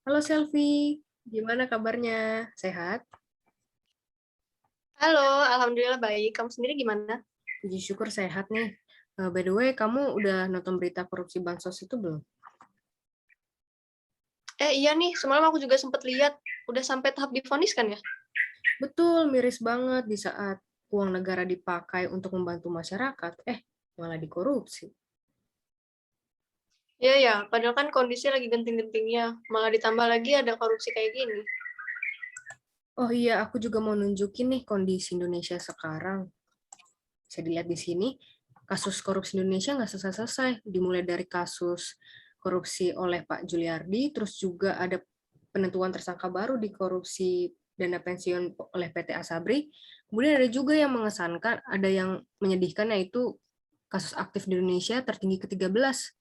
Halo Selvi, gimana kabarnya? Sehat? Halo, alhamdulillah baik. Kamu sendiri gimana? Puji syukur sehat nih. By the way, kamu udah nonton berita korupsi Bansos itu belum? Iya nih, semalam aku juga sempat lihat. Udah sampai tahap divonis kan ya? Betul, miris banget di saat uang negara dipakai untuk membantu masyarakat, malah dikorupsi. Iya ya, padahal kan kondisi lagi genting-gentingnya. Malah ditambah lagi ada korupsi kayak gini. Oh iya, aku juga mau nunjukin nih kondisi Indonesia sekarang. Bisa dilihat di sini, kasus korupsi Indonesia nggak selesai-selesai. Dimulai dari kasus korupsi oleh Pak Juliardi, terus juga ada penentuan tersangka baru di korupsi dana pensiun oleh PT Asabri. Kemudian ada juga yang mengesankan, ada yang menyedihkan, yaitu kasus aktif di Indonesia tertinggi ke-13.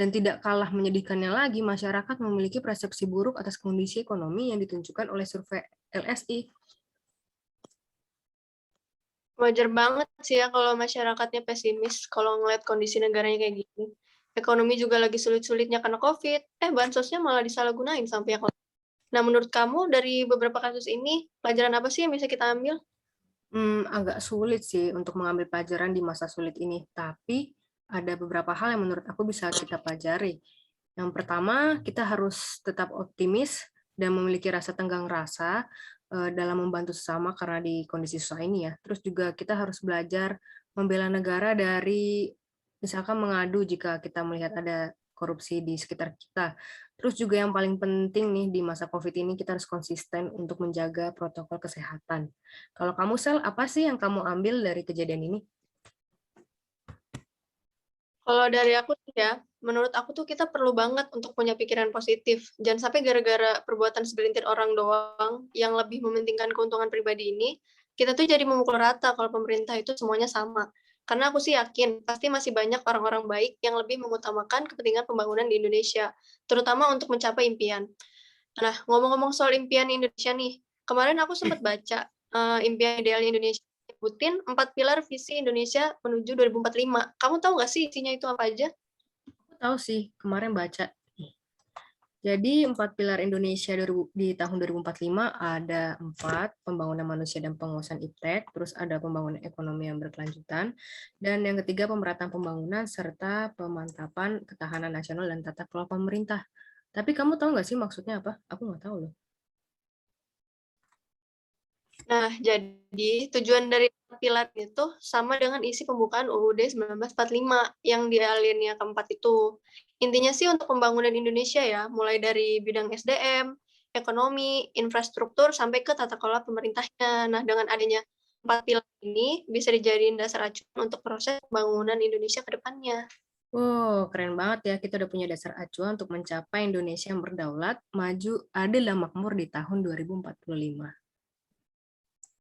Dan tidak kalah menyedihkannya lagi, masyarakat memiliki persepsi buruk atas kondisi ekonomi yang ditunjukkan oleh survei LSI. Wajar banget sih ya kalau masyarakatnya pesimis kalau ngeliat kondisi negaranya kayak gini. Ekonomi juga lagi sulit-sulitnya karena COVID. Bansosnya malah disalahgunain sama pihak lain. Nah, menurut kamu dari beberapa kasus ini, pelajaran apa sih yang bisa kita ambil? Agak sulit sih untuk mengambil pelajaran di masa sulit ini, tapi ada beberapa hal yang menurut aku bisa kita pelajari. Yang pertama, kita harus tetap optimis dan memiliki rasa tenggang rasa dalam membantu sesama karena di kondisi susah ini ya. Terus juga kita harus belajar membela negara dari misalkan mengadu jika kita melihat ada korupsi di sekitar kita. Terus juga yang paling penting nih di masa COVID ini kita harus konsisten untuk menjaga protokol kesehatan. Kalau kamu, Sel, apa sih yang kamu ambil dari kejadian ini? Kalau dari aku sih ya, menurut aku tuh kita perlu banget untuk punya pikiran positif. Jangan sampai gara-gara perbuatan segelintir orang doang yang lebih mementingkan keuntungan pribadi ini, kita tuh jadi memukul rata kalau pemerintah itu semuanya sama. Karena aku sih yakin pasti masih banyak orang-orang baik yang lebih mengutamakan kepentingan pembangunan di Indonesia, terutama untuk mencapai impian. Nah, ngomong-ngomong soal impian Indonesia nih, kemarin aku sempat baca impian ideal Indonesia sebutin 4 pilar visi Indonesia menuju 2045. Kamu tahu nggak sih isinya itu apa aja? Aku tahu sih, kemarin baca. Jadi 4 pilar Indonesia di tahun 2045 ada 4, pembangunan manusia dan penguasaan iptek, terus ada pembangunan ekonomi yang berkelanjutan, dan yang ketiga pemerataan pembangunan serta pemantapan ketahanan nasional dan tata kelola pemerintah. Tapi kamu tahu nggak sih maksudnya apa? Aku nggak tahu loh. Nah, jadi tujuan dari pilar itu sama dengan isi pembukaan UUD 1945 yang di alinea keempat itu. Intinya sih untuk pembangunan Indonesia ya, mulai dari bidang SDM, ekonomi, infrastruktur, sampai ke tata kelola pemerintahnya. Nah, dengan adanya 4 pilar ini bisa dijadiin dasar acuan untuk proses pembangunan Indonesia ke depannya. Wow, keren banget ya. Kita udah punya dasar acuan untuk mencapai Indonesia yang berdaulat, maju, adil, dan makmur di tahun 2045.